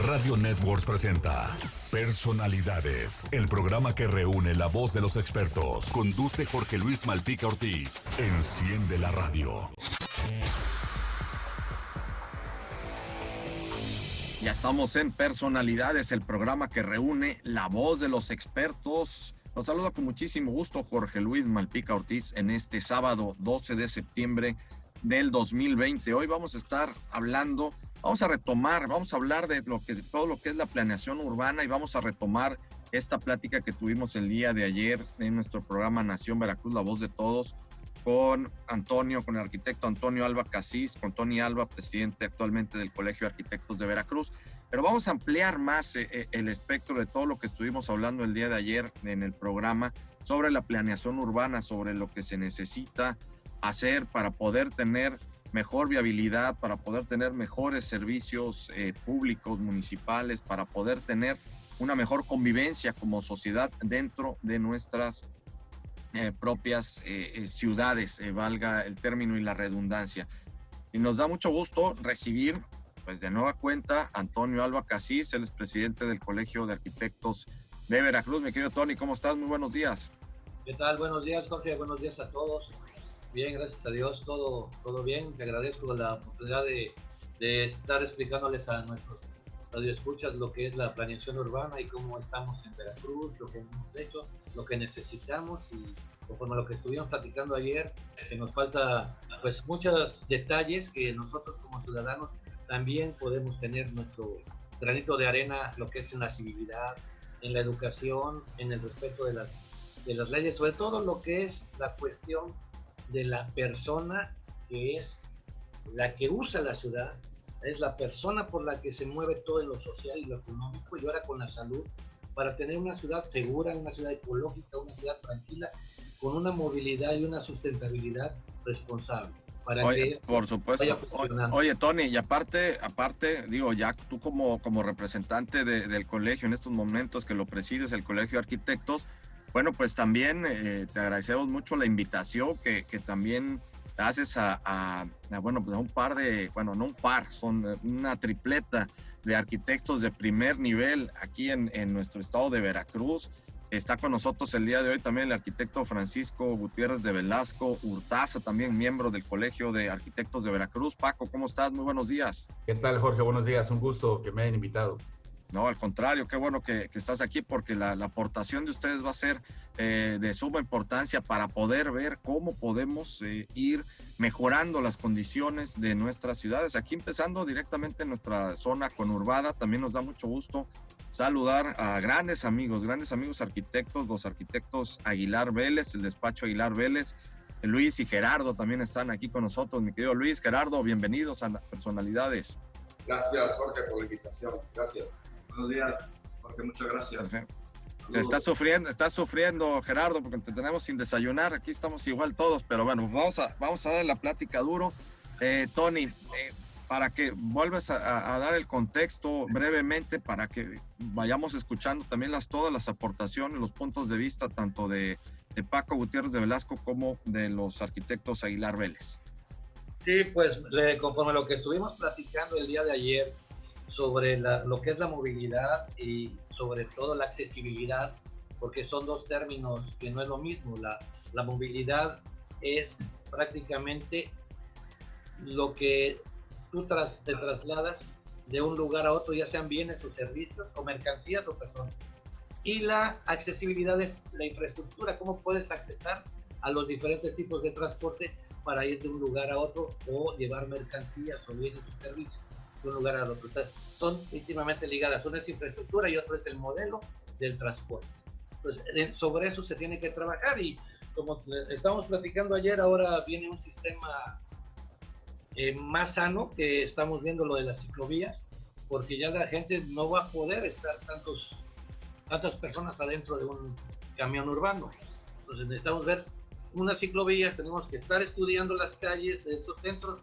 Radio Networks presenta Personalidades, el programa que reúne la voz de los expertos. Conduce Jorge Luis Malpica Ortiz. Enciende la radio. Ya estamos en Personalidades, el programa que reúne la voz de los expertos. Los saluda con muchísimo gusto Jorge Luis Malpica Ortiz en este sábado 12 de septiembre del 2020. Hoy vamos a estar hablando, vamos a hablar de todo lo que es la planeación urbana y vamos a retomar esta plática que tuvimos el día de ayer en nuestro programa Nación Veracruz, la voz de todos, con el arquitecto Antonio Alba Casís, con Tony Alba, presidente actualmente del Colegio de Arquitectos de Veracruz. Pero vamos a ampliar más el espectro de todo lo que estuvimos hablando el día de ayer en el programa sobre la planeación urbana, sobre lo que se necesita hacer para poder tener mejor viabilidad, para poder tener mejores servicios públicos, municipales, para poder tener una mejor convivencia como sociedad dentro de nuestras propias ciudades, valga el término y la redundancia. Y nos da mucho gusto recibir, pues de nueva cuenta, Antonio Alba Casís, él es presidente del Colegio de Arquitectos de Veracruz. Mi querido Tony, ¿cómo estás? Muy buenos días. ¿Qué tal? Buenos días, Jorge. Buenos días a todos. Bien, gracias a Dios, todo bien. Te agradezco la oportunidad de estar explicándoles a nuestros radioescuchas lo que es la planeación urbana y cómo estamos en Veracruz, lo que hemos hecho, lo que necesitamos y conforme a lo que estuvimos platicando ayer, que nos falta pues muchos detalles que nosotros como ciudadanos también podemos tener nuestro granito de arena, lo que es en la civilidad, en la educación, en el respeto de las leyes, sobre todo lo que es la cuestión de la persona que es la que usa la ciudad, es la persona por la que se mueve todo en lo social y lo económico, y ahora con la salud, para tener una ciudad segura, una ciudad ecológica, una ciudad tranquila, con una movilidad y una sustentabilidad responsable. Oye, por supuesto. Oye, Tony, y aparte, digo, ya tú como representante del colegio en estos momentos que lo presides, el Colegio de Arquitectos, bueno, pues también te agradecemos mucho la invitación que también haces a un par de, bueno, no un par, son una tripleta de arquitectos de primer nivel aquí en nuestro estado de Veracruz. Está con nosotros el día de hoy también el arquitecto Francisco Gutiérrez de Velasco Hurtaza, también miembro del Colegio de Arquitectos de Veracruz. Paco, ¿cómo estás? Muy buenos días. ¿Qué tal, Jorge? Buenos días, un gusto que me hayan invitado. No, al contrario, qué bueno que estás aquí porque la aportación de ustedes va a ser de suma importancia para poder ver cómo podemos ir mejorando las condiciones de nuestras ciudades. Aquí empezando directamente en nuestra zona conurbada, también nos da mucho gusto saludar a grandes amigos arquitectos, los arquitectos Aguilar Vélez, el despacho Aguilar Vélez. Luis y Gerardo también están aquí con nosotros. Mi querido Luis, Gerardo, bienvenidos a Personalidades. Gracias, Jorge, por la invitación. Gracias. Buenos días, Jorge, muchas gracias. Estás sufriendo, Gerardo, porque te tenemos sin desayunar. Aquí estamos igual todos, pero bueno, vamos a dar la plática duro. Tony, para que vuelvas a dar el contexto brevemente, para que vayamos escuchando también todas las aportaciones, los puntos de vista, tanto de Paco Gutiérrez de Velasco como de los arquitectos Aguilar Vélez. Sí, pues conforme a lo que estuvimos platicando el día de ayer sobre lo que es la movilidad y sobre todo la accesibilidad, porque son dos términos que no es lo mismo. La movilidad es prácticamente lo que tú te trasladas de un lugar a otro, ya sean bienes o servicios o mercancías o personas. Y la accesibilidad es la infraestructura, cómo puedes accesar a los diferentes tipos de transporte para ir de un lugar a otro o llevar mercancías o bienes o servicios de un lugar a otro. Entonces, son íntimamente ligadas. Una es infraestructura y otro es el modelo del transporte. Entonces, sobre eso se tiene que trabajar, y como estábamos platicando ayer, ahora viene un sistema más sano, que estamos viendo lo de las ciclovías, porque ya la gente no va a poder estar tantas personas adentro de un camión urbano. Entonces necesitamos ver unas ciclovías, tenemos que estar estudiando las calles de estos centros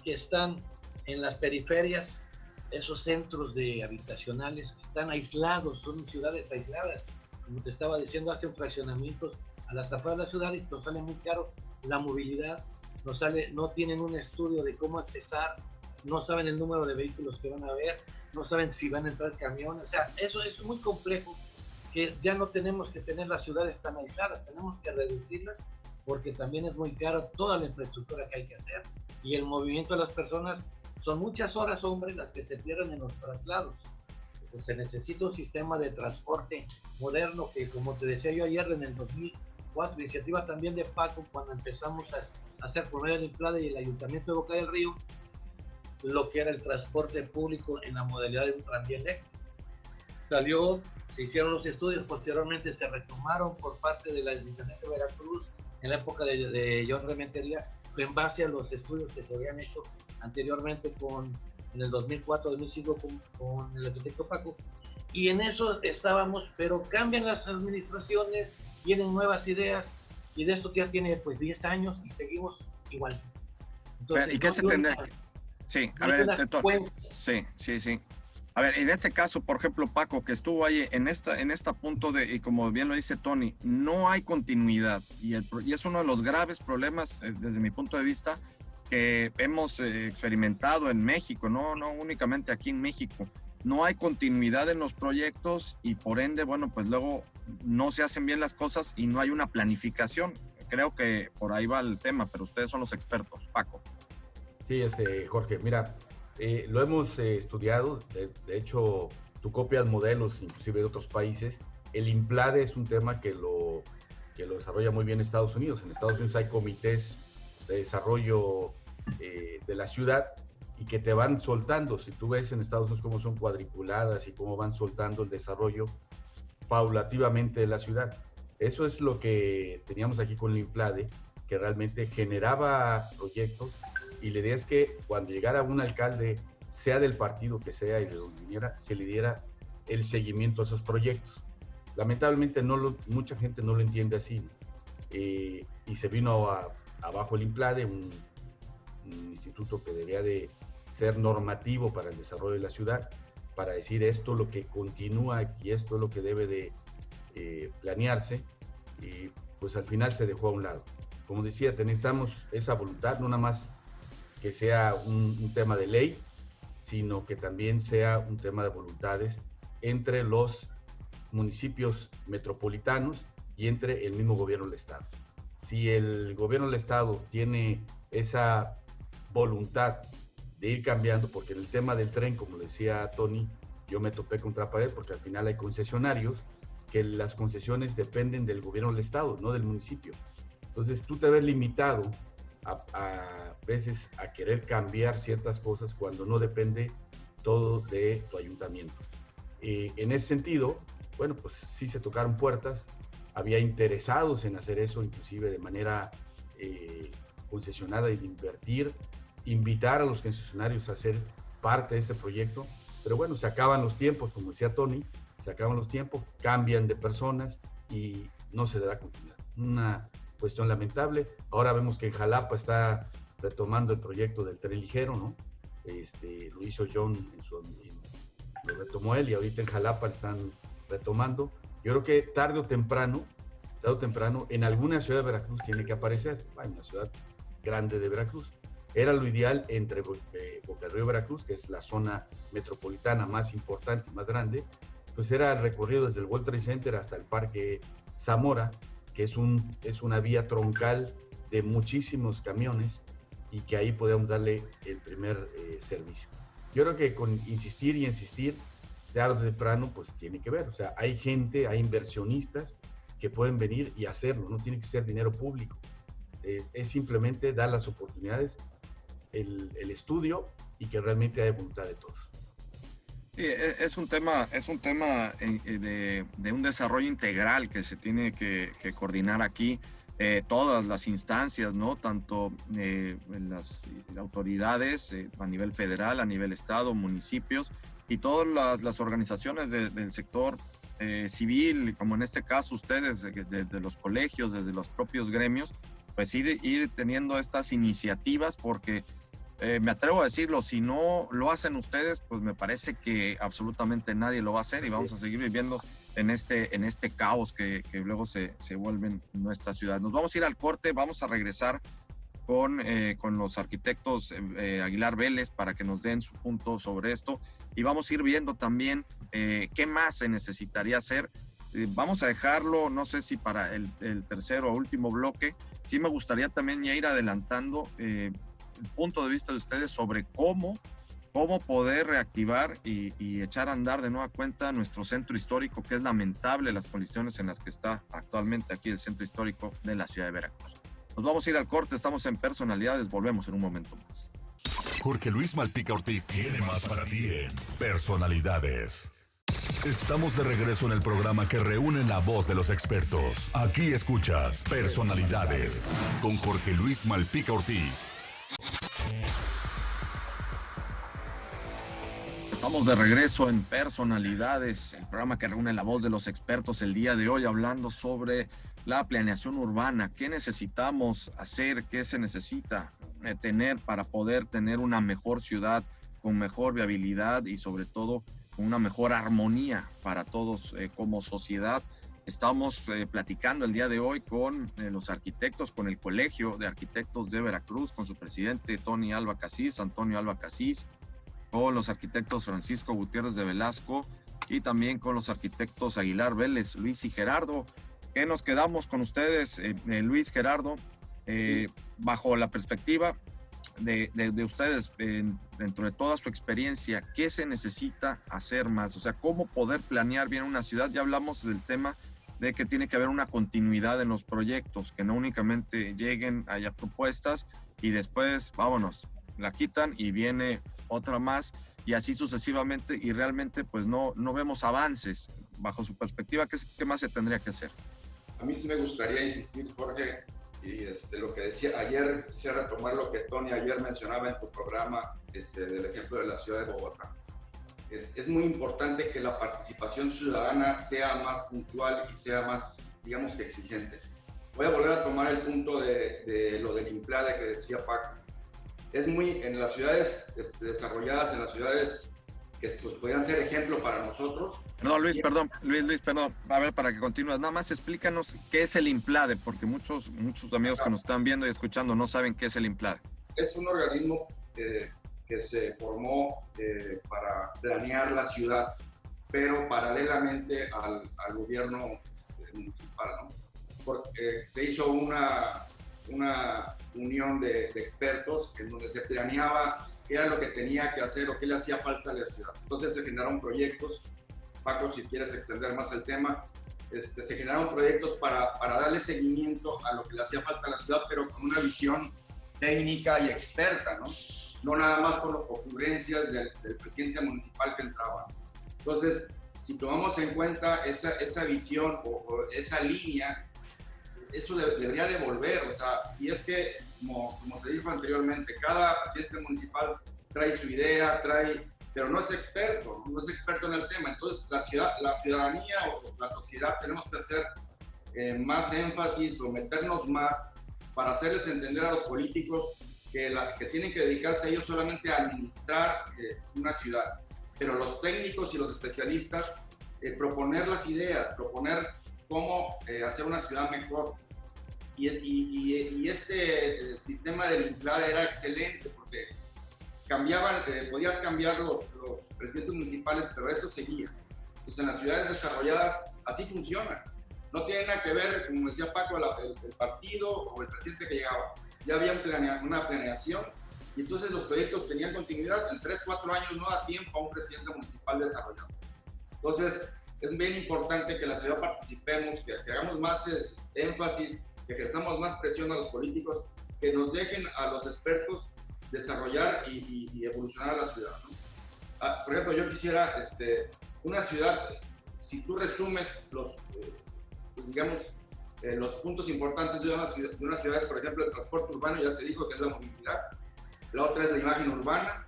que están en las periferias, esos centros habitacionales que están aislados, son ciudades aisladas. Como te estaba diciendo, hacen fraccionamientos a las afueras de las ciudades, nos sale muy caro la movilidad, no tienen un estudio de cómo accesar no saben el número de vehículos que van a haber, no saben si van a entrar camiones, o sea, eso es muy complejo, que ya no tenemos que tener las ciudades tan aisladas, tenemos que reducirlas, porque también es muy caro toda la infraestructura que hay que hacer, y el movimiento de las personas, son muchas horas, hombre, las que se pierden en los traslados. Entonces, se necesita un sistema de transporte moderno que, como te decía yo ayer, en el 2004, iniciativa también de Paco, cuando empezamos a hacer por medio del INPLADE y el Ayuntamiento de Boca del Río, lo que era el transporte público en la modalidad de un tranvía eléctrico. Salió, se hicieron los estudios, posteriormente se retomaron por parte del Ayuntamiento de Veracruz en la época de John Rementería, en base a los estudios que se habían hecho anteriormente en el 2004-2005 con el arquitecto Paco, y en eso estábamos, pero cambian las administraciones, vienen nuevas ideas, y de esto ya tiene pues 10 años y seguimos igual. Entonces, ¿y qué se tendrá? Sí, a ver, sí. A ver, en este caso, por ejemplo, Paco, que estuvo ahí en esta punto y como bien lo dice Tony, no hay continuidad, y es uno de los graves problemas, desde mi punto de vista, que hemos experimentado en México, no únicamente aquí en México. No hay continuidad en los proyectos y por ende, bueno, pues luego no se hacen bien las cosas y no hay una planificación. Creo que por ahí va el tema, pero ustedes son los expertos. Paco. Sí, Jorge, mira, lo hemos estudiado, de hecho, tú copias modelos inclusive de otros países. El INPLADE es un tema que lo desarrolla muy bien Estados Unidos. En Estados Unidos hay comités de desarrollo de la ciudad y que te van soltando. Si tú ves en Estados Unidos cómo son cuadriculadas y cómo van soltando el desarrollo paulativamente de la ciudad. Eso es lo que teníamos aquí con el INPLADE, que realmente generaba proyectos, y la idea es que cuando llegara un alcalde, sea del partido que sea y de donde viniera, se le diera el seguimiento a esos proyectos. Lamentablemente mucha gente no lo entiende así, y se vino abajo el INPLADE, un instituto que debería de ser normativo para el desarrollo de la ciudad, para decir esto lo que continúa y esto es lo que debe de planearse, y pues al final se dejó a un lado. Como decía, necesitamos esa voluntad, no nada más que sea un tema de ley, sino que también sea un tema de voluntades entre los municipios metropolitanos y entre el mismo gobierno del Estado. Si el gobierno del Estado tiene esa voluntad de ir cambiando, porque en el tema del tren, como decía Tony, yo me topé contra pared, porque al final hay concesionarios que las concesiones dependen del gobierno del Estado, no del municipio. Entonces tú te ves limitado a veces a querer cambiar ciertas cosas cuando no depende todo de tu ayuntamiento. En ese sentido, bueno, pues sí se tocaron puertas, había interesados en hacer eso, inclusive de manera concesionada, y de invitar a los concesionarios a ser parte de este proyecto, pero bueno, se acaban los tiempos, como decía Tony, se acaban los tiempos, cambian de personas y no se le da continuidad. Una cuestión lamentable. Ahora vemos que en Jalapa está retomando el proyecto del tren ligero, ¿no? Lo hizo John, lo retomó él, y ahorita en Jalapa están retomando. Yo creo que tarde o temprano, en alguna ciudad de Veracruz tiene que aparecer, en una ciudad grande de Veracruz. Era lo ideal entre Boca del Río y Veracruz, que es la zona metropolitana más importante y más grande, pues era el recorrido desde el World Trade Center hasta el Parque Zamora, que es una vía troncal de muchísimos camiones, y que ahí podemos darle el primer servicio. Yo creo que con insistir y insistir, tarde o temprano, pues tiene que ver. O sea, hay gente, hay inversionistas que pueden venir y hacerlo, no tiene que ser dinero público. Es simplemente dar las oportunidades, el estudio, y que realmente haya voluntad de todos. Sí, es un tema de un desarrollo integral que se tiene que coordinar aquí, todas las instancias, ¿no? Tanto las autoridades a nivel federal, a nivel estado, municipios, y todas las organizaciones del sector civil, como en este caso ustedes, de los colegios, desde los propios gremios, pues ir teniendo estas iniciativas, porque me atrevo a decirlo, si no lo hacen ustedes, pues me parece que absolutamente nadie lo va a hacer, y vamos a seguir viviendo en este caos que luego se vuelve en nuestra ciudad. Nos vamos a ir al corte, vamos a regresar con los arquitectos Aguilar Vélez para que nos den su punto sobre esto, y vamos a ir viendo también qué más se necesitaría hacer. Vamos a dejarlo, no sé si para el tercero o último bloque. Sí me gustaría también ya ir adelantando el punto de vista de ustedes sobre cómo poder reactivar y echar a andar de nueva cuenta nuestro centro histórico, que es lamentable las condiciones en las que está actualmente aquí el centro histórico de la ciudad de Veracruz. Nos vamos a ir al corte, estamos en Personalidades, volvemos en un momento más. Jorge Luis Malpica Ortiz tiene más para ti en Personalidades. Estamos de regreso en el programa que reúne la voz de los expertos. Aquí escuchas Personalidades con Jorge Luis Malpica Ortiz. Estamos de regreso en Personalidades, el programa que reúne la voz de los expertos el día de hoy, hablando sobre la planeación urbana. ¿Qué necesitamos hacer? ¿Qué se necesita tener para poder tener una mejor ciudad con mejor viabilidad y sobre todo con una mejor armonía para todos como sociedad? Estamos platicando el día de hoy con los arquitectos, con el Colegio de Arquitectos de Veracruz, con su presidente Antonio Alba Casís, con los arquitectos Francisco Gutiérrez de Velasco y también con los arquitectos Aguilar Vélez, Luis y Gerardo. ¿Qué nos quedamos con ustedes, Luis, Gerardo, bajo la perspectiva de ustedes, dentro de toda su experiencia? ¿Qué se necesita hacer más? O sea, ¿cómo poder planear bien una ciudad? Ya hablamos del tema de que tiene que haber una continuidad en los proyectos, que no únicamente lleguen, haya propuestas y después, vámonos, la quitan y viene otra más y así sucesivamente, y realmente pues no vemos avances. Bajo su perspectiva, ¿qué más se tendría que hacer? A mí sí me gustaría insistir, Jorge, y lo que decía ayer, quisiera retomar lo que Tony ayer mencionaba en tu programa, del ejemplo de la ciudad de Bogotá. Es muy importante que la participación ciudadana sea más puntual y sea más, digamos que exigente. Voy a volver a tomar el punto de lo del INPLADE que decía Paco. Es muy, en las ciudades desarrolladas, en las ciudades que pues, podrían ser ejemplo para nosotros. No, Luis, perdón. A ver, para que continúes, nada más explícanos qué es el INPLADE, porque muchos amigos que nos están viendo y escuchando no saben qué es el INPLADE. Es un organismo que se formó para planear la ciudad, pero paralelamente al gobierno municipal, ¿no? Porque se hizo una unión de expertos en donde se planeaba qué era lo que tenía que hacer o qué le hacía falta a la ciudad. Entonces se generaron proyectos. Paco, si quieres extender más el tema, se generaron proyectos para darle seguimiento a lo que le hacía falta a la ciudad, pero con una visión técnica y experta, ¿no? No nada más por las ocurrencias del presidente municipal que entraba. Entonces, si tomamos en cuenta esa visión o esa línea, eso debería de volver, o sea, y es que, como se dijo anteriormente, cada presidente municipal trae su idea, pero no es experto en el tema. Entonces, la ciudadanía o la sociedad tenemos que hacer más énfasis o meternos más para hacerles entender a los políticos que tienen que dedicarse ellos solamente a administrar una ciudad, pero los técnicos y los especialistas proponer las ideas, proponer cómo hacer una ciudad mejor. Y este sistema del INPLADE era excelente porque podías cambiar los presidentes municipales, pero eso seguía. Pues en las ciudades desarrolladas así funciona. No tiene nada que ver, como decía Paco, el partido o el presidente que llegaba. Ya había una planeación y entonces los proyectos tenían continuidad. En 3-4 años no da tiempo a un presidente municipal desarrollado. Entonces es bien importante que la ciudad participemos, que hagamos más énfasis, que ejerzamos más presión a los políticos, que nos dejen a los expertos desarrollar y evolucionar la ciudad, ¿no? Por ejemplo, yo quisiera una ciudad, si tú resumes los puntos importantes de una ciudad es, por ejemplo, el transporte urbano, ya se dijo que es la movilidad, la otra es la imagen urbana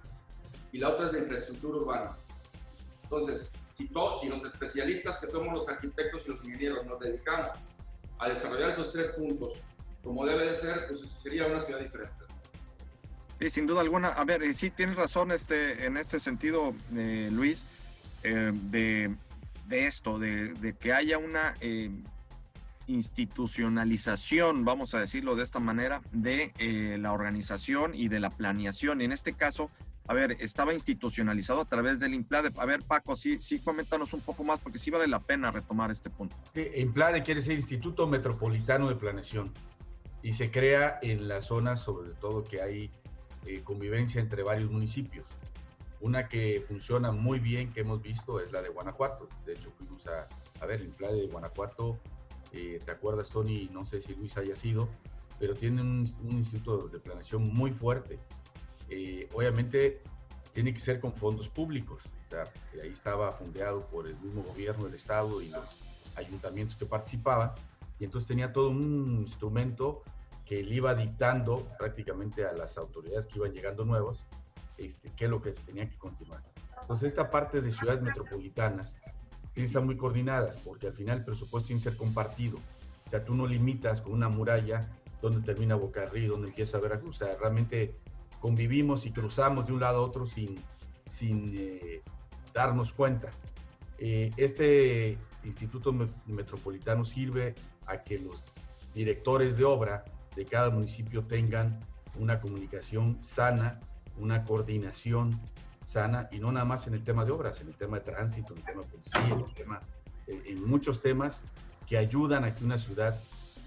y la otra es la infraestructura urbana. Entonces, si los especialistas que somos los arquitectos y los ingenieros nos dedicamos a desarrollar esos 3 puntos como debe de ser, pues sería una ciudad diferente. Sí, sin duda alguna. A ver, sí tienes razón en este sentido, Luis, de esto, de que haya institucionalización, vamos a decirlo de esta manera, de la organización y de la planeación. En este caso, a ver, estaba institucionalizado a través del INPLADE. A ver, Paco, sí, coméntanos un poco más, porque sí vale la pena retomar este punto. Sí, INPLADE quiere decir Instituto Metropolitano de Planeación, y se crea en las zonas, sobre todo, que hay convivencia entre varios municipios. Una que funciona muy bien, que hemos visto, es la de Guanajuato. De hecho, fuimos a ver el INPLADE de Guanajuato. ¿Te acuerdas, Tony? No sé si Luis haya sido, pero tiene un instituto de planeación muy fuerte. Obviamente tiene que ser con fondos públicos. O sea, ahí estaba fondeado por el mismo gobierno del estado y los ayuntamientos que participaban, y entonces tenía todo un instrumento que le iba dictando prácticamente a las autoridades que iban llegando nuevos qué es lo que tenía que continuar. Entonces esta parte de ciudades metropolitanas tiene que estar muy coordinada, porque al final el presupuesto tiene que ser compartido. O sea, tú no limitas con una muralla donde termina Boca del Río, donde empieza Veracruz. O sea, realmente convivimos y cruzamos de un lado a otro sin darnos cuenta. Este Instituto Metropolitano sirve a que los directores de obra de cada municipio tengan una comunicación sana, una coordinación sana, y no nada más en el tema de obras, en el tema de tránsito, en el tema de policía, en muchos temas que ayudan a que una ciudad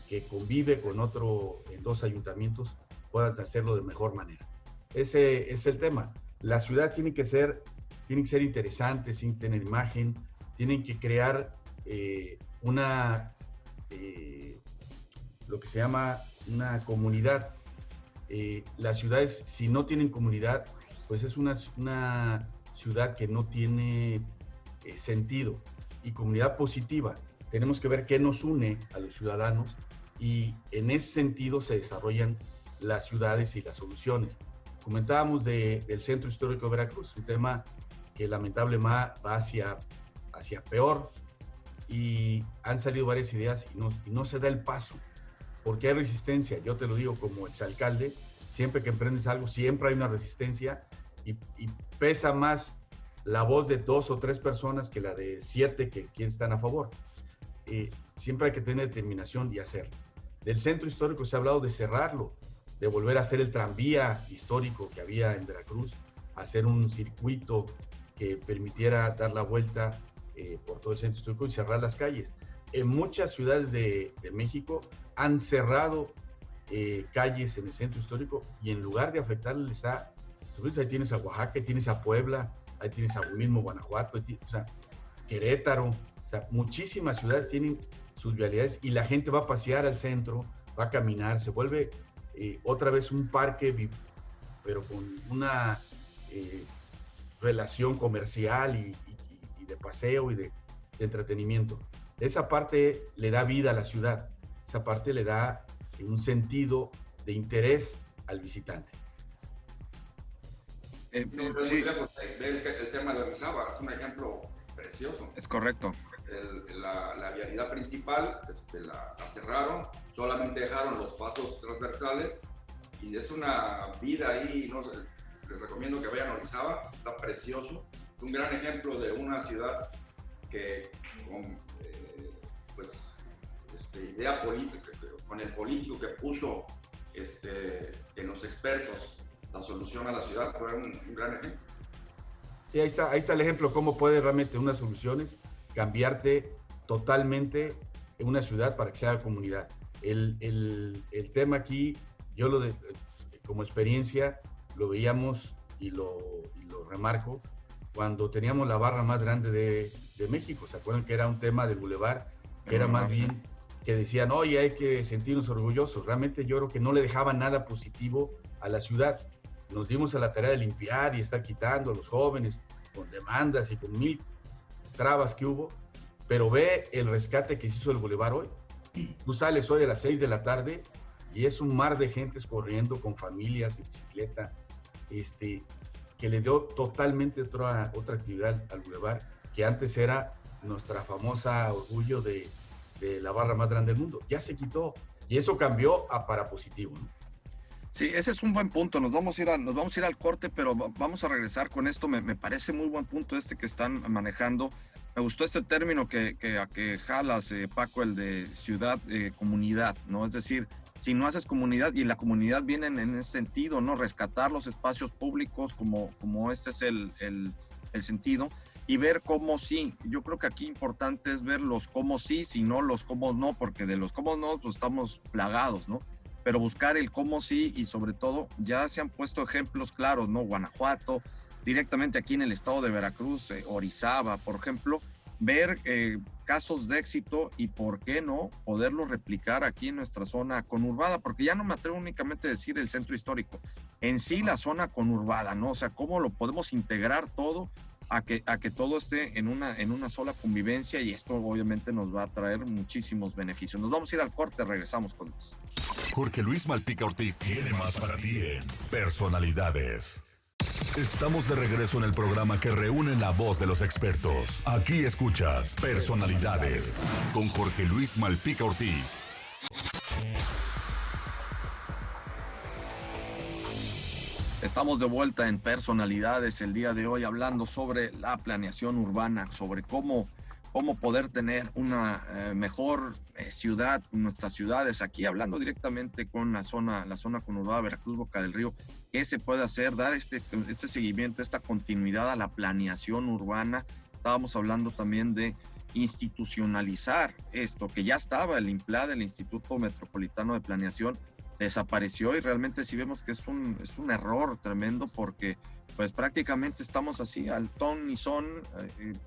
que convive con otro en dos ayuntamientos puedan hacerlo de mejor manera. Ese es el tema. La ciudad tiene que ser interesante, sin tener imagen, tienen que crear lo que se llama una comunidad. Las ciudades, si no tienen comunidad, pues es una ciudad que no tiene sentido. Y comunidad positiva, tenemos que ver qué nos une a los ciudadanos, y en ese sentido se desarrollan las ciudades y las soluciones. Comentábamos del Centro Histórico de Veracruz, un tema que lamentablemente va hacia peor, y han salido varias ideas y no se da el paso, porque hay resistencia. Yo te lo digo como exalcalde, siempre que emprendes algo, siempre hay una resistencia, y pesa más la voz de 2 o 3 personas que la de 7 que están a favor. Siempre hay que tener determinación y hacerlo. Del centro histórico se ha hablado de cerrarlo, de volver a hacer el tranvía histórico que había en Veracruz, hacer un circuito que permitiera dar la vuelta por todo el centro histórico y cerrar las calles. En muchas ciudades de México han cerrado calles en el centro histórico, y en lugar de afectarles ahí tienes a Oaxaca, ahí tienes a Puebla, ahí tienes a mismo Guanajuato, o sea, Querétaro, o sea, muchísimas ciudades tienen sus vialidades, y la gente va a pasear al centro, va a caminar, se vuelve otra vez un parque, pero con una relación comercial y de paseo y de entretenimiento. Esa parte le da vida a la ciudad, esa parte le da un sentido de interés al visitante. Sí. El tema de Orizaba es un ejemplo precioso. Es correcto. La vialidad principal la cerraron, solamente dejaron los pasos transversales, y es una vida ahí. Les recomiendo que vayan a Orizaba, está precioso. Es un gran ejemplo de una ciudad que con idea política, con el político que puso en los expertos la solución a la ciudad, fue un gran ejemplo. Sí, ahí está el ejemplo, cómo puede realmente unas soluciones cambiarte totalmente en una ciudad para que sea comunidad. El tema aquí, yo como experiencia lo veíamos y lo remarco cuando teníamos la barra más grande de México. ¿Se acuerdan que era un tema del bulevar? Que era más bien que decían, oye, hay que sentirnos orgullosos. Realmente yo creo que no le dejaba nada positivo a la ciudad. Nos dimos a la tarea de limpiar y estar quitando a los jóvenes con demandas y con 1000 trabas que hubo, pero ve el rescate que se hizo el bulevar hoy. Tú sales hoy a las 6 de la tarde y es un mar de gentes corriendo con familias en bicicleta, que le dio totalmente otra actividad al bulevar, que antes era nuestra famosa orgullo de la barra más grande del mundo. Ya se quitó, y eso cambió para positivo, ¿no? Sí, ese es un buen punto. Nos vamos a ir al corte, pero vamos a regresar con esto. Me parece muy buen punto este que están manejando. Me gustó este término que jalas, Paco, el de ciudad, comunidad, ¿no? Es decir, si no haces comunidad, y la comunidad viene en ese sentido, ¿no? Rescatar los espacios públicos como este es el sentido, y ver cómo sí. Yo creo que aquí importante es ver los cómo sí, si no los cómo no, porque de los cómo no, pues estamos plagados, ¿no? Pero buscar el cómo sí, y sobre todo ya se han puesto ejemplos claros, ¿no? Guanajuato, directamente aquí en el estado de Veracruz, Orizaba, por ejemplo, ver casos de éxito y por qué no poderlo replicar aquí en nuestra zona conurbada, porque ya no me atrevo únicamente a decir el centro histórico, en sí la zona conurbada, ¿no? O sea, cómo lo podemos integrar todo a que todo esté en una sola convivencia, y esto obviamente nos va a traer muchísimos beneficios. Nos vamos a ir al corte, regresamos con más. Jorge Luis Malpica Ortiz tiene más para ti en Personalidades. Estamos de regreso en el programa que reúne la voz de los expertos. Aquí escuchas Personalidades con Jorge Luis Malpica Ortiz. Estamos de vuelta en Personalidades el día de hoy, hablando sobre la planeación urbana, sobre cómo poder tener una mejor ciudad, nuestras ciudades, aquí hablando directamente con la zona conurbada Veracruz, Boca del Río. ¿Qué se puede hacer? Dar este seguimiento, esta continuidad a la planeación urbana. Estábamos hablando también de institucionalizar esto, que ya estaba el IMPLAD, el Instituto Metropolitano de Planeación, desapareció, y realmente sí vemos que es un error tremendo, porque pues prácticamente estamos así al ton y son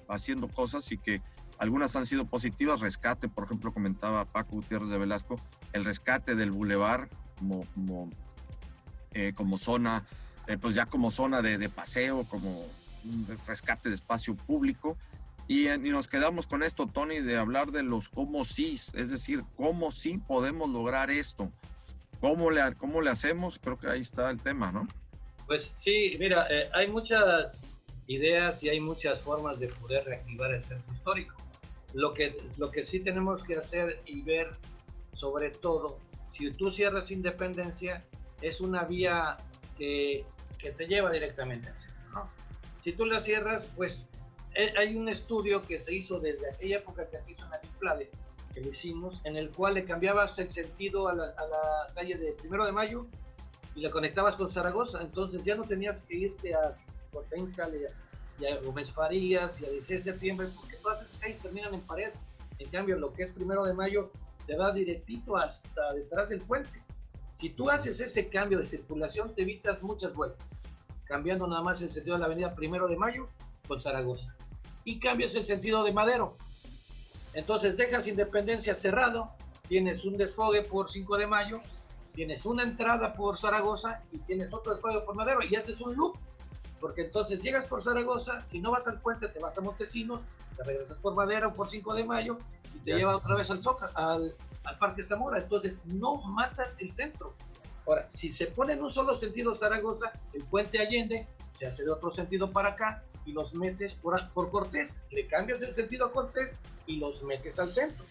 haciendo cosas, y que algunas han sido positivas. Rescate, por ejemplo, comentaba Paco Gutiérrez de Velasco, el rescate del bulevar como zona, pues ya como zona de paseo, como un rescate de espacio público. Y nos quedamos con esto, Tony, de hablar de los cómo sí, es decir, cómo sí podemos lograr esto. ¿Cómo le hacemos? Creo que ahí está el tema, ¿no? Pues sí, mira, hay muchas ideas y hay muchas formas de poder reactivar el centro histórico. Lo que sí tenemos que hacer y ver, sobre todo, si tú cierras Independencia, es una vía que te lleva directamente al centro, ¿no? Si tú la cierras, pues hay un estudio que se hizo desde aquella época que se hizo en Atitlán, que lo hicimos, en el cual le cambiabas el sentido a la calle de 1 de Mayo y la conectabas con Zaragoza. Entonces ya no tenías que irte a Portencal y a Gómez Farías y a 16 de septiembre, porque todas esas calles terminan en pared. En cambio, lo que es 1 de Mayo te va directito hasta detrás del puente. Si tú haces ese cambio de circulación, te evitas muchas vueltas, cambiando nada más el sentido de la avenida 1 de Mayo con Zaragoza, y cambias el sentido de Madero. Entonces dejas Independencia cerrado, tienes un desfogue por 5 de Mayo, tienes una entrada por Zaragoza y tienes otro desfogue por Madero, y haces un loop, porque entonces llegas por Zaragoza, si no vas al puente te vas a Montesinos, te regresas por Madero por 5 de Mayo y te lleva otra vez al Parque Zamora. Entonces no matas el centro. Ahora, si se pone en un solo sentido Zaragoza, el puente Allende se hace de otro sentido para acá y los metes por Cortés, le cambias el sentido a Cortés y los metes al centro.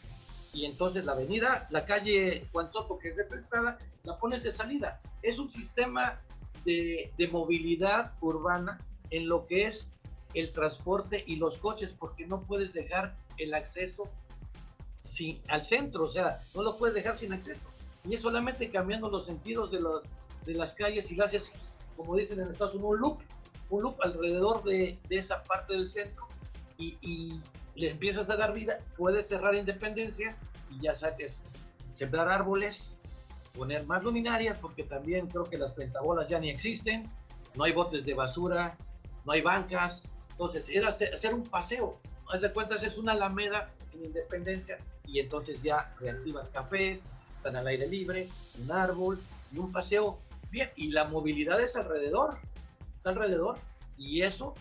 Y entonces la calle Juan Soto, que es de entrada, la pones de salida. Es un sistema de movilidad urbana en lo que es el transporte y los coches, porque no puedes dejar el acceso al centro, o sea, no lo puedes dejar sin acceso. Y es solamente cambiando los sentidos de las calles, y lo haces, como dicen en Estados Unidos, un loop alrededor de esa parte del centro, y le empiezas a dar vida. Puedes cerrar Independencia y ya saques, sembrar árboles, poner más luminarias, porque también creo que las pentabolas ya ni existen, no hay botes de basura, no hay bancas. Entonces era hacer un paseo, haz de cuentas, es una alameda en Independencia, y entonces ya reactivas cafés, están al aire libre, un árbol y un paseo bien, y la movilidad es está alrededor, y eso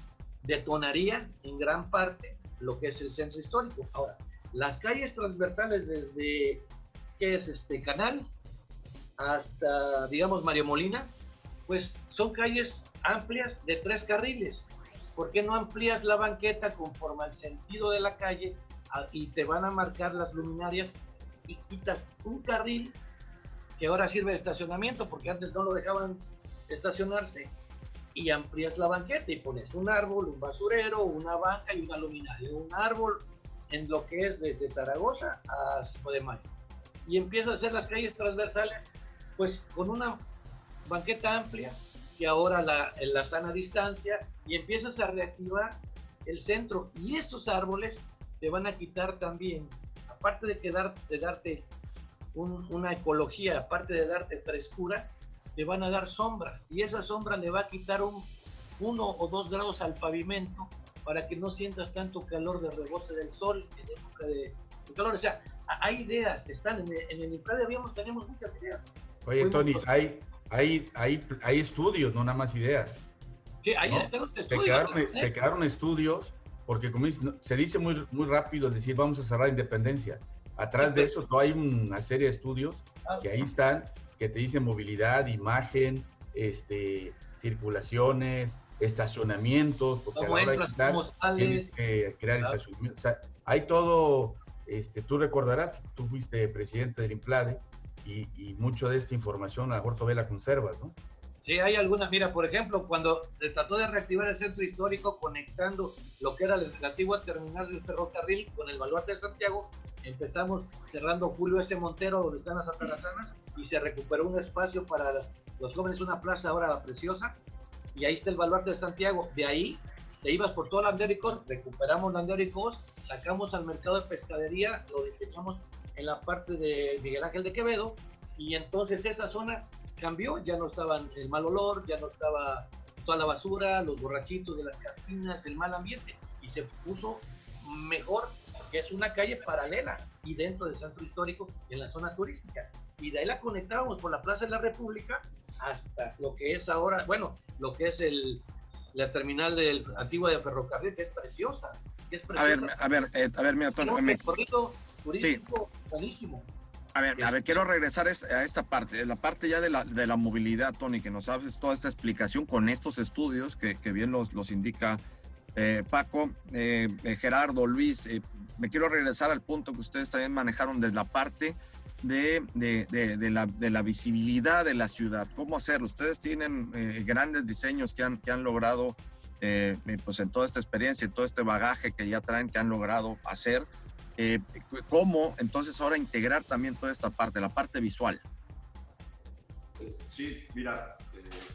detonaría en gran parte lo que es el centro histórico. Ahora, las calles transversales desde, ¿qué es Canal? Hasta, digamos, Mario Molina, pues son calles amplias de 3 carriles. ¿Por qué no amplías la banqueta conforme al sentido de la calle y te van a marcar las luminarias, y quitas un carril que ahora sirve de estacionamiento, porque antes no lo dejaban estacionarse, y amplías la banqueta y pones un árbol, un basurero, una banca y una luminaria, un árbol en lo que es desde Zaragoza a 5 de Mayo. Y empiezas a hacer las calles transversales, pues con una banqueta amplia, y ahora en la sana distancia, y empiezas a reactivar el centro. Y esos árboles te van a quitar también, aparte de darte una ecología, aparte de darte frescura, te van a dar sombra, y esa sombra le va a quitar 1 o 2 grados al pavimento para que no sientas tanto calor de rebote del sol en época de calor. O sea, hay ideas, están en el INPLADE, tenemos muchas ideas. Oye, Tony, hay estudios, no nada más ideas. Sí, ahí ¿no? están los estudios. Te quedaron estudios, porque como se dice muy rápido el decir vamos a cerrar Independencia. Atrás de eso hay una serie de estudios que ahí están, que te dicen movilidad, imagen, circulaciones, estacionamientos, porque cómo entras, cómo sales, tienes que crear estacionamientos. O sea, hay todo, tú recordarás, tú fuiste presidente del INPLADE y mucho de esta información a lo mejor todavía la conservas, ¿no? Sí, hay algunas. Mira, por ejemplo, cuando se trató de reactivar el centro histórico conectando lo que era la antigua terminal del ferrocarril con el Baluarte de Santiago, empezamos cerrando Julio S. Montero, donde están las atarazanas, y se recuperó un espacio para los jóvenes, una plaza ahora preciosa, y ahí está el Baluarte de Santiago. De ahí te ibas por todo Landero y Cos, recuperamos Landero y Cos, sacamos al mercado de pescadería, lo diseñamos en la parte de Miguel Ángel de Quevedo, y entonces esa zona cambió, ya no estaba el mal olor, ya no estaba toda la basura, los borrachitos de las cantinas, el mal ambiente, y se puso mejor, porque es una calle paralela y dentro del centro histórico, en la zona turística, y de ahí la conectábamos por la Plaza de la República hasta lo que es ahora, bueno, lo que es la terminal antigua de ferrocarril, que es preciosa. A ver, mira, Tony, un recorrido turístico buenísimo. A ver, quiero regresar a esta parte, la parte ya de la movilidad, Tony, que nos haces toda esta explicación con estos estudios que bien los indica Paco, Gerardo, Luis. Me quiero regresar al punto que ustedes también manejaron desde la parte de la visibilidad de la ciudad. ¿Cómo hacerlo? Ustedes tienen grandes diseños que han logrado, pues en toda esta experiencia, en todo este bagaje que ya traen, que han logrado hacer. ¿Cómo entonces ahora integrar también toda esta parte, la parte visual? Sí, mira,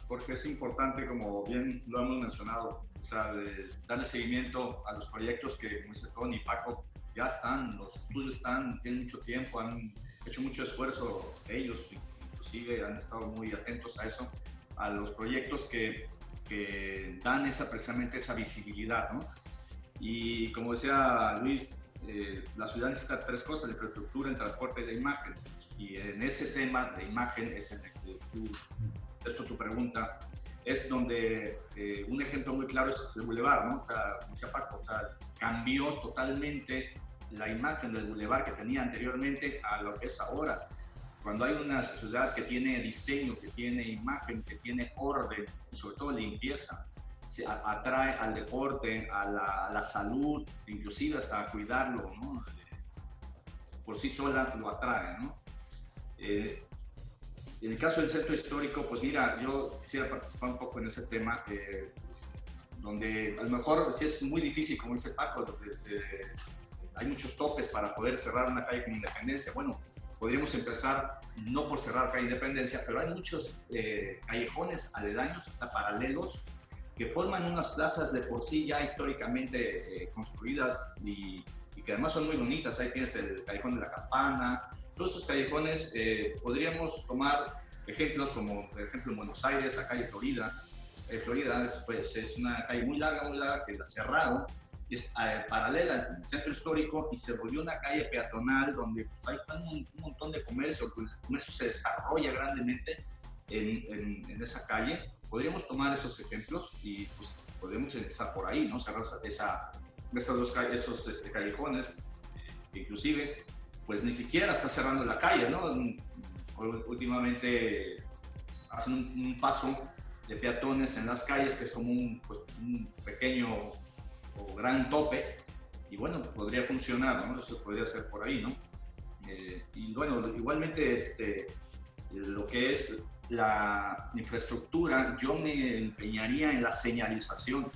Jorge, es importante, como bien lo hemos mencionado, o sea, darle seguimiento a los proyectos que, como dice Tony y Paco, ya están, los estudios están, tienen mucho tiempo, han hecho mucho esfuerzo ellos, inclusive han estado muy atentos a eso, a los proyectos que dan precisamente esa visibilidad, ¿no? Y como decía Luis, la ciudad necesita 3 cosas: la infraestructura, el transporte y la imagen. Y en ese tema de imagen es en el que tu pregunta, es donde un ejemplo muy claro es el bulevar, ¿no? O sea, como decía Paco, o sea, cambió totalmente la imagen del bulevar que tenía anteriormente a lo que es ahora. Cuando hay una ciudad que tiene diseño, que tiene imagen, que tiene orden y sobre todo limpieza, se atrae al deporte, a la salud, inclusive hasta a cuidarlo, ¿no? Por sí sola lo atrae, ¿no? En el caso del centro histórico, pues mira, yo quisiera participar un poco en ese tema, donde a lo mejor sí es muy difícil, como dice Paco, hay muchos topes para poder cerrar una calle como Independencia. Bueno, podríamos empezar no por cerrar calle Independencia, pero hay muchos callejones aledaños, hasta paralelos, que forman unas plazas de por sí ya históricamente construidas y que además son muy bonitas. Ahí tienes el Callejón de la Campana. Todos esos callejones podríamos tomar ejemplos como, por ejemplo, en Buenos Aires, la calle Florida. Florida es una calle muy larga que la cerraron, es paralela al centro histórico y se volvió una calle peatonal donde pues, ahí están un montón de comercio. El comercio se desarrolla grandemente en esa calle. Podríamos tomar esos ejemplos y pues podemos empezar por ahí, ¿no? Cerrar esos callejones, inclusive pues ni siquiera está cerrando la calle, ¿no? Últimamente hacen un paso de peatones en las calles que es como un pequeño o gran tope, y bueno, podría funcionar, ¿no? Eso podría ser por ahí, ¿no? Y bueno, igualmente lo que es la infraestructura, yo me empeñaría en la señalización.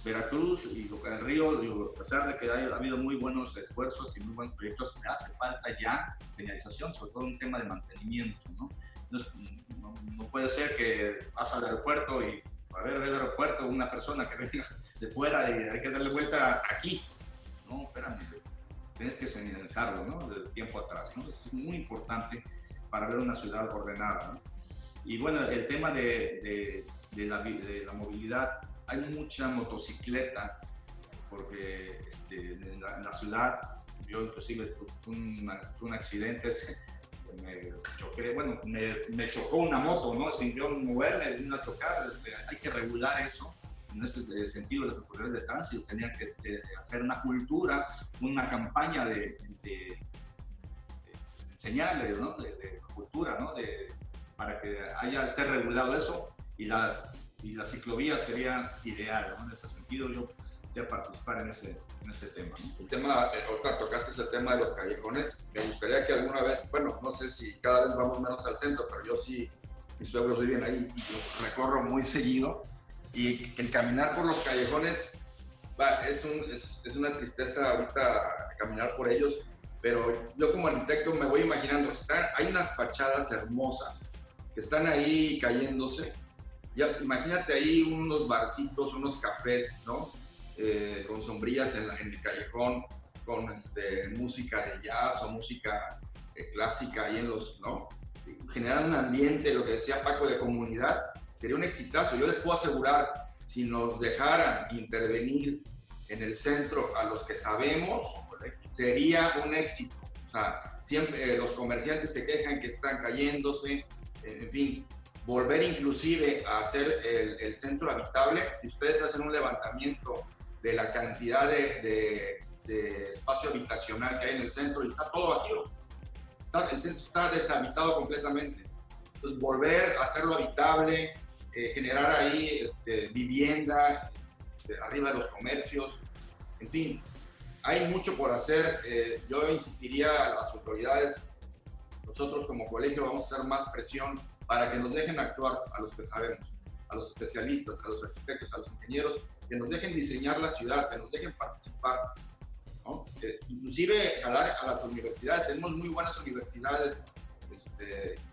Veracruz y el río, a pesar de que ha habido muy buenos esfuerzos y muy buenos proyectos, hace falta ya señalización, sobre todo un tema de mantenimiento, ¿no? Entonces, no puede ser que vas al aeropuerto y a ver el aeropuerto una persona que venga de fuera y hay que darle vuelta aquí. No, espérame, tienes que señalizarlo, ¿no? De tiempo atrás, ¿no? Es muy importante para ver una ciudad ordenada, ¿no? Y bueno, el tema de la movilidad, hay mucha motocicleta, porque en la ciudad, yo inclusive tuve un accidente, me chocó una moto, ¿no? Sin yo moverme, vino a chocar, hay que regular eso. En ese sentido, las autoridades de tránsito tenían que hacer una cultura, una campaña de enseñarle, ¿no? de cultura, ¿no? Para que esté regulado eso, y las ciclovías sería ideal, ¿no? En ese sentido yo quisiera participar en ese tema, ¿no? El tema, ahorita tocaste el tema de los callejones. Me gustaría que alguna vez, bueno, no sé si cada vez vamos menos al centro, pero yo sí, mis suegros viven ahí y los recorro muy seguido, y el caminar por los callejones es una tristeza ahorita caminar por ellos, pero yo como arquitecto me voy imaginando, hay unas fachadas hermosas que están ahí cayéndose. Ya, imagínate ahí unos barcitos, unos cafés, ¿no? Con sombrillas en el callejón, con música de jazz o música clásica ahí ¿no? Generar un ambiente, lo que decía Paco, de comunidad, sería un exitazo. Yo les puedo asegurar, si nos dejaran intervenir en el centro a los que sabemos, sería un éxito. O sea, siempre los comerciantes se quejan que están cayéndose, en fin. Volver inclusive a hacer el centro habitable. Si ustedes hacen un levantamiento de la cantidad de espacio habitacional que hay en el centro, y está todo vacío, el centro está deshabitado completamente. Entonces, volver a hacerlo habitable, generar ahí vivienda arriba de los comercios, en fin, hay mucho por hacer. Yo insistiría a las autoridades, nosotros como colegio vamos a hacer más presión para que nos dejen actuar a los que sabemos, a los especialistas, a los arquitectos, a los ingenieros, que nos dejen diseñar la ciudad, que nos dejen participar, ¿no? Inclusive jalar a las universidades. Tenemos muy buenas universidades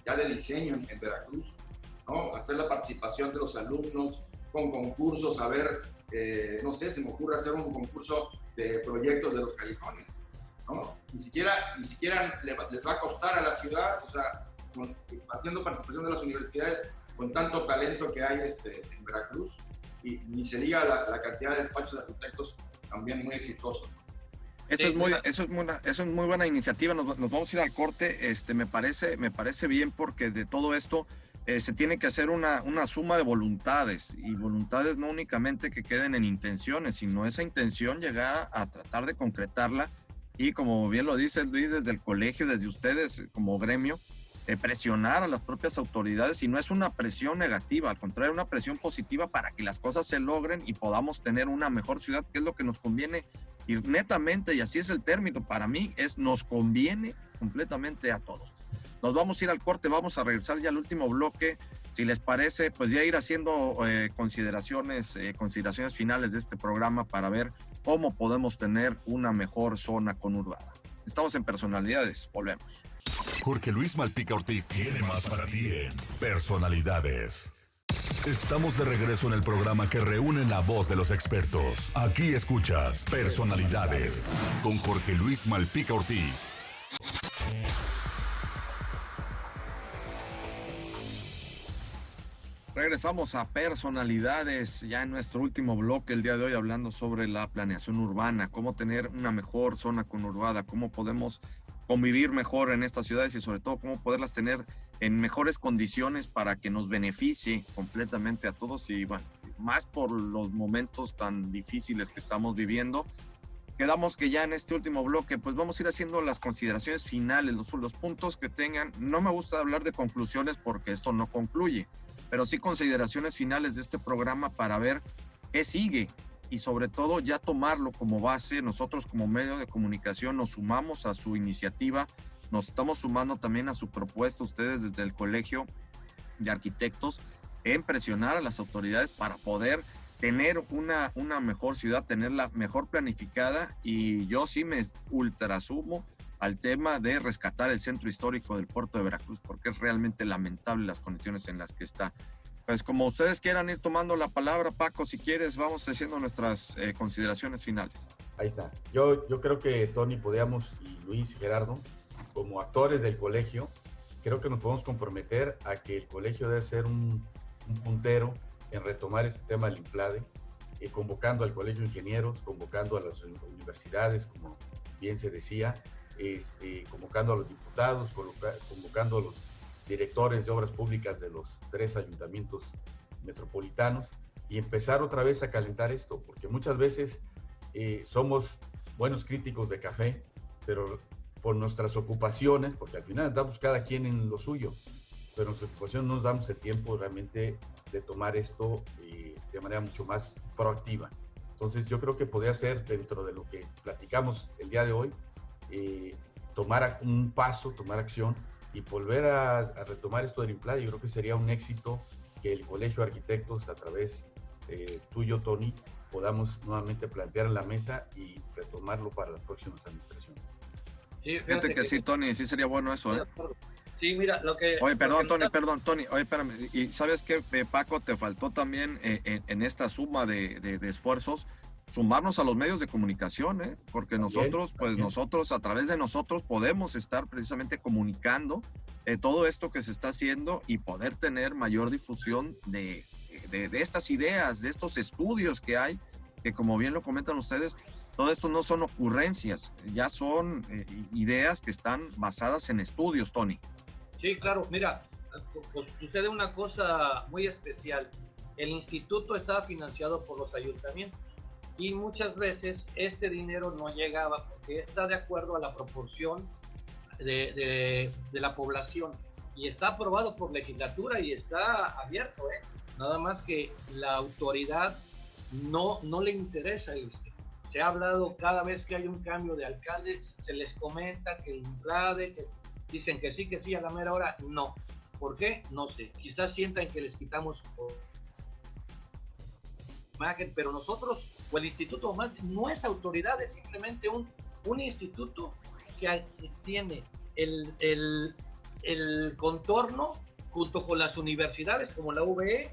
ya de diseño en Veracruz, ¿no? Hacer la participación de los alumnos con concursos, a ver, no sé, se me ocurre hacer un concurso de proyectos de los callejones, ¿no? Ni siquiera les va a costar a la ciudad, o sea, haciendo participación de las universidades con tanto talento que hay en Veracruz, y ni se diga la cantidad de despachos de arquitectos también muy exitosos. Eso es muy buena iniciativa. Nos vamos a ir al corte. Me parece bien, porque de todo esto se tiene que hacer una suma de voluntades, y voluntades no únicamente que queden en intenciones, sino esa intención llegar a tratar de concretarla, y como bien lo dice Luis, desde el colegio, desde ustedes como gremio, presionar a las propias autoridades, y no es una presión negativa, al contrario, una presión positiva para que las cosas se logren y podamos tener una mejor ciudad, que es lo que nos conviene, y netamente, y así es el término para mí, nos conviene completamente a todos. Nos vamos a ir al corte, vamos a regresar ya al último bloque. Si les parece, pues ya ir haciendo consideraciones finales de este programa para ver cómo podemos tener una mejor zona conurbada. Estamos en Personalidades, volvemos. Jorge Luis Malpica Ortiz tiene más para ti en Personalidades. Estamos de regreso en el programa que reúne la voz de los expertos. Aquí escuchas Personalidades con Jorge Luis Malpica Ortiz. Regresamos a Personalidades, ya en nuestro último bloque el día de hoy, hablando sobre la planeación urbana, cómo tener una mejor zona conurbada, cómo podemos convivir mejor en estas ciudades, y sobre todo cómo poderlas tener en mejores condiciones para que nos beneficie completamente a todos, y bueno, más por los momentos tan difíciles que estamos viviendo. Quedamos que ya en este último bloque pues vamos a ir haciendo las consideraciones finales, los puntos que tengan. No me gusta hablar de conclusiones porque esto no concluye, pero sí consideraciones finales de este programa para ver qué sigue, y sobre todo ya tomarlo como base. Nosotros como medio de comunicación nos sumamos a su iniciativa, nos estamos sumando también a su propuesta, ustedes desde el Colegio de Arquitectos, en presionar a las autoridades para poder tener una mejor ciudad, tenerla mejor planificada, y yo sí me ultrasumo al tema de rescatar el centro histórico del puerto de Veracruz, porque es realmente lamentable las condiciones en las que está. Pues como ustedes quieran ir tomando la palabra, Paco, si quieres, vamos haciendo nuestras consideraciones finales. Ahí está. Yo creo que Tony, podíamos, y Luis, Gerardo, como actores del colegio, creo que nos podemos comprometer a que el colegio debe ser un puntero en retomar este tema del INPLADE, convocando al Colegio de Ingenieros, convocando a las universidades, como bien se decía, convocando a los diputados, convocando a los directores de obras públicas de los 3 ayuntamientos metropolitanos, y empezar otra vez a calentar esto, porque muchas veces somos buenos críticos de café, pero por nuestras ocupaciones, porque al final andamos cada quien en lo suyo, pero en nuestra ocupación no nos damos el tiempo realmente de tomar esto de manera mucho más proactiva. Entonces yo creo que podría ser, dentro de lo que platicamos el día de hoy, tomar un paso, tomar acción y volver a retomar esto del INPLADE. Yo creo que sería un éxito que el Colegio de Arquitectos, a través tuyo, Tony, podamos nuevamente plantear en la mesa y retomarlo para las próximas administraciones. Sí, fíjate que sí, Tony, sí sería bueno eso, ¿eh? Sí, mira, lo que... Oye, perdón, Tony, oye, espérame, y ¿sabes qué, Paco? Te faltó también en esta suma de esfuerzos, sumarnos a los medios de comunicación, ¿eh? Porque nosotros, nosotros, a través de nosotros, podemos estar precisamente comunicando todo esto que se está haciendo y poder tener mayor difusión de estas ideas, de estos estudios que hay, que como bien lo comentan ustedes, todo esto no son ocurrencias, ya son ideas que están basadas en estudios, Tony. Sí, claro, mira, pues sucede una cosa muy especial. El instituto estaba financiado por los ayuntamientos y muchas veces este dinero no llegaba porque está de acuerdo a la proporción de la población y está aprobado por legislatura y está abierto, nada más que la autoridad no le interesa el instituto. Se ha hablado cada vez que hay un cambio de alcalde, se les comenta que el INPLADE, que dicen que sí, a la mera hora no. ¿Por qué? No sé. Quizás sientan que les quitamos imagen, pero nosotros, o el instituto no es autoridad, es simplemente un instituto que tiene el contorno junto con las universidades como la UVE,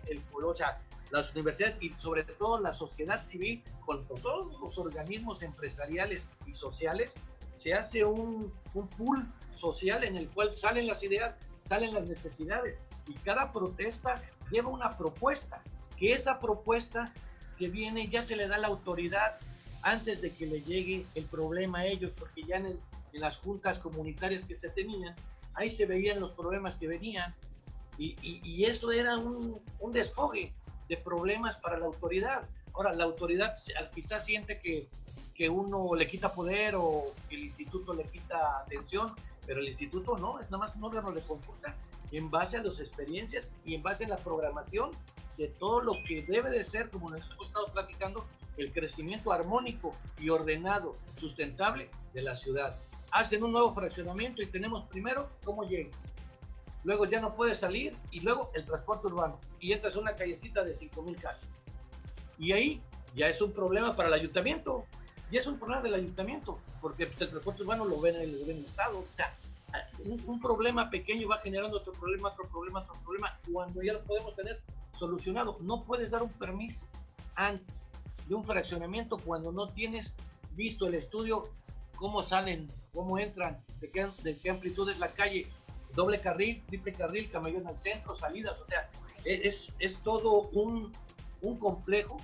las universidades y sobre todo la sociedad civil, con todos los organismos empresariales y sociales, se hace un pool social en el cual salen las ideas, salen las necesidades y cada protesta lleva una propuesta, que esa propuesta que viene ya se le da a la autoridad antes de que le llegue el problema a ellos, porque ya en las juntas comunitarias que se tenían, ahí se veían los problemas que venían y eso era un desfogue de problemas para la autoridad. Ahora, la autoridad quizás siente que uno le quita poder o que el instituto le quita atención, pero el instituto no, es nada más un órgano de consulta en base a las experiencias y en base a la programación de todo lo que debe de ser, como nos hemos estado platicando, el crecimiento armónico y ordenado, sustentable de la ciudad. Hacen un nuevo fraccionamiento y tenemos primero cómo llegas. Luego ya no puedes salir y luego el transporte urbano. Y entras a una callecita de 5,000 casas. Y ahí ya es un problema para el ayuntamiento. Y es un problema del ayuntamiento, porque el transporte urbano lo ven el Estado. O sea, un problema pequeño va generando otro problema, cuando ya lo podemos tener solucionado. No puedes dar un permiso antes de un fraccionamiento cuando no tienes visto el estudio, cómo salen, cómo entran, de qué amplitud es la calle, doble carril, triple carril, camellón al centro, salidas. O sea, es todo un complejo.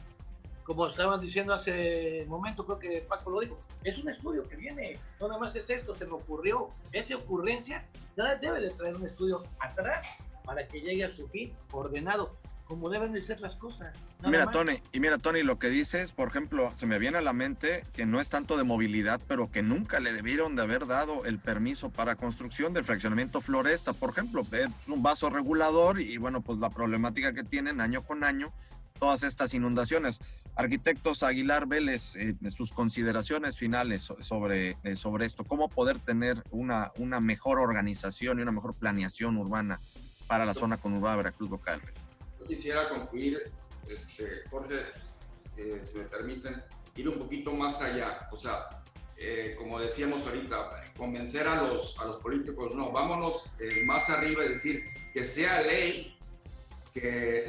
Como estaban diciendo hace un momento, creo que Paco lo dijo, es un estudio que viene, no nada más es esto, se me ocurrió, esa ocurrencia, nada debe de traer un estudio atrás para que llegue a su fin ordenado, como deben de ser las cosas. Mira, Tony, lo que dices, por ejemplo, se me viene a la mente que no es tanto de movilidad, pero que nunca le debieron de haber dado el permiso para construcción del fraccionamiento Floresta, por ejemplo, es un vaso regulador y bueno, pues la problemática que tienen año con año, todas estas inundaciones. Arquitectos Aguilar Vélez, sus consideraciones finales sobre esto, cómo poder tener una mejor organización y una mejor planeación urbana para la zona conurbada de Veracruz local. Yo quisiera concluir, Jorge, si me permiten, ir un poquito más allá. O sea, como decíamos ahorita, convencer a los políticos, no, vámonos más arriba y decir que sea ley que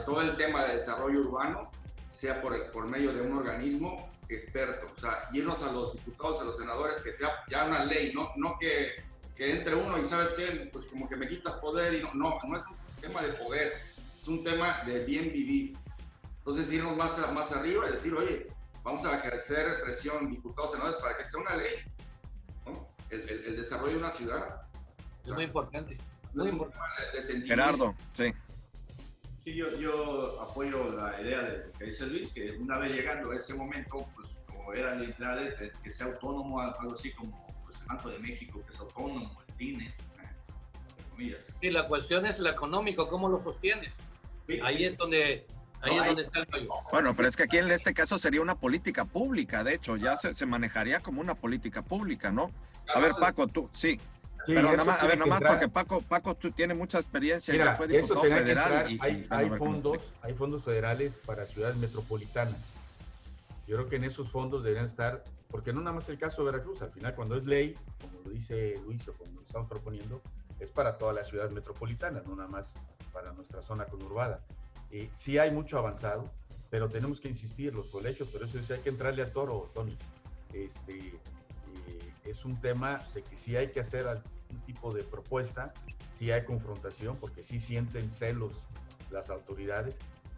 todo el tema de desarrollo urbano sea por medio de un organismo experto. O sea, irnos a los diputados, a los senadores, que sea ya una ley, no que entre uno y ¿sabes qué? Pues como que me quitas poder y no es un tema de poder, es un tema de bien vivir. Entonces irnos más arriba y decir, oye, vamos a ejercer presión diputados, senadores para que sea una ley, ¿no? El desarrollo de una ciudad. Es muy importante. No es un tema de sentimiento. Gerardo, sí. Sí, yo apoyo la idea de que dice Luis, que una vez llegando a ese momento, pues como era la entrada, que sea autónomo, algo así como pues, el Banco de México, que es autónomo, el INE, entre comillas. Sí, la cuestión es lo económico, ¿cómo lo sostienes? Sí, ahí es donde está el rollo. Bueno, pero es que aquí en este caso sería una política pública, de hecho, ya se manejaría como una política pública, ¿no? A ver, Paco, tú, sí. Sí, pero eso nada tiene que más entrar. porque Paco tú tienes mucha experiencia y Mira, ya fue diputado eso tenía que federal. entrar. Hay fondos federales para ciudades metropolitanas. Yo creo que en esos fondos deberían estar, porque no nada más el caso de Veracruz, al final cuando es ley, como lo dice Luis o como lo estamos proponiendo, es para todas las ciudades metropolitanas, no nada más para nuestra zona conurbada. Sí hay mucho avanzado, pero tenemos que insistir, los colegios, pero eso sí hay que entrarle a toro, Tony. Es un tema de que sí hay que hacer algún tipo de propuesta, sí hay confrontación, porque sí sienten celos las autoridades,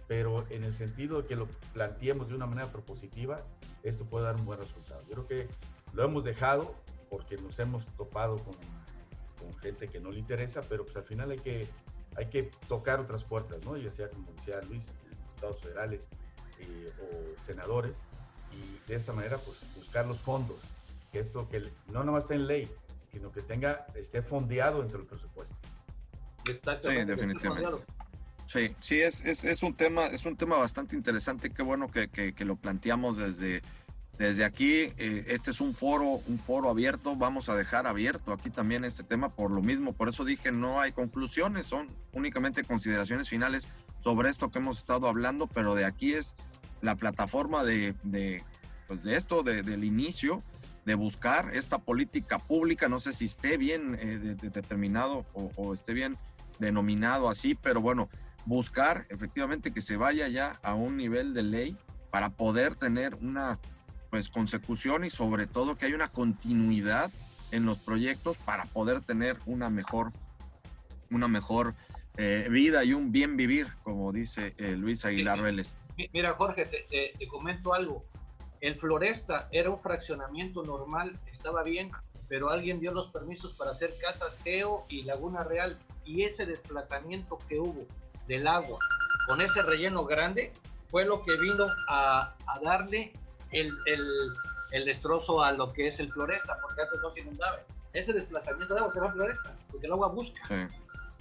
pero en el sentido de que lo planteemos de una manera propositiva, esto puede dar un buen resultado. Yo creo que lo hemos dejado porque nos hemos topado con gente que no le interesa, pero pues al final hay que tocar otras puertas, ¿no? Ya sea, como decía Luis, diputados federales o senadores, y de esta manera pues buscar los fondos, que esto que no nada más esté en ley, sino que esté fondeado dentro del presupuesto. Sí, definitivamente. Sí, es un tema bastante interesante. Qué bueno que lo planteamos desde aquí. Este es un foro abierto. Vamos a dejar abierto aquí también este tema por lo mismo. Por eso dije, no hay conclusiones, son únicamente consideraciones finales sobre esto que hemos estado hablando, pero de aquí es la plataforma de esto, del inicio, de buscar esta política pública. No sé si esté bien determinado o esté bien denominado así, pero bueno, buscar efectivamente que se vaya ya a un nivel de ley para poder tener una consecución y sobre todo que haya una continuidad en los proyectos para poder tener una mejor vida y un bien vivir, como dice Luis Aguilar Vélez. Mira, Jorge, te comento algo. En Floresta era un fraccionamiento normal, estaba bien, pero alguien dio los permisos para hacer casas Geo y Laguna Real, y ese desplazamiento que hubo del agua con ese relleno grande fue lo que vino a darle el destrozo a lo que es el Floresta, porque antes no se inundaba. Ese desplazamiento de agua se va a Floresta, porque el agua busca. Sí.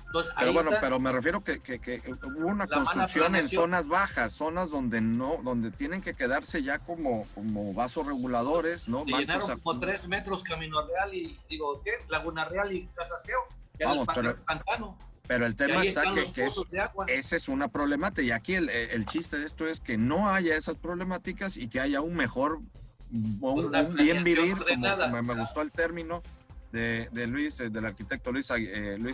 Entonces, pero bueno, pero me refiero que hubo una construcción en zonas bajas, zonas donde tienen que quedarse ya como vasorreguladores, ¿no? Se llenaron como 3 metros Camino Real y digo, ¿qué? Laguna Real y Casas Geo. Vamos, pantano. Pero el tema está que esa es una problemática, y aquí el chiste de esto es que no haya esas problemáticas y que haya un mejor, un bien vivir, como me gustó el término de Luis, del arquitecto Luis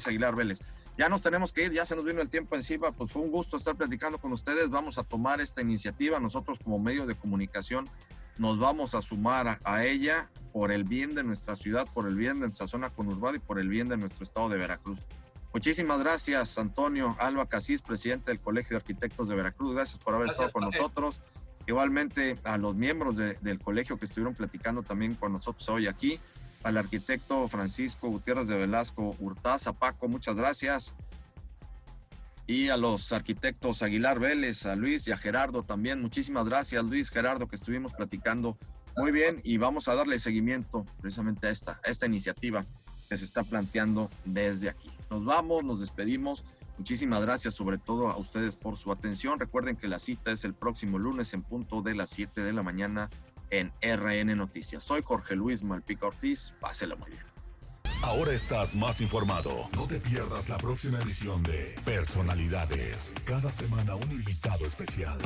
Aguilar Vélez. Ya nos tenemos que ir, ya se nos vino el tiempo encima, pues fue un gusto estar platicando con ustedes. Vamos a tomar esta iniciativa, nosotros como medio de comunicación nos vamos a sumar a ella por el bien de nuestra ciudad, por el bien de nuestra zona conurbada y por el bien de nuestro estado de Veracruz. Muchísimas gracias, Antonio Alba Casís, presidente del Colegio de Arquitectos de Veracruz. Gracias por haber estado con nosotros. Igualmente a los miembros del colegio que estuvieron platicando también con nosotros hoy aquí. Al arquitecto Francisco Gutiérrez de Velasco Hurtaza. Paco, muchas gracias. Y a los arquitectos Aguilar Vélez, a Luis y a Gerardo también. Muchísimas gracias, Luis, Gerardo, que estuvimos platicando muy bien, y vamos a darle seguimiento precisamente a esta iniciativa que se está planteando desde aquí. Nos vamos, nos despedimos. Muchísimas gracias sobre todo a ustedes por su atención. Recuerden que la cita es el próximo lunes en punto de las 7 de la mañana en RN Noticias. Soy Jorge Luis Malpica Ortiz. Pásela muy bien. Ahora estás más informado. No te pierdas la próxima edición de Personalidades. Cada semana un invitado especial.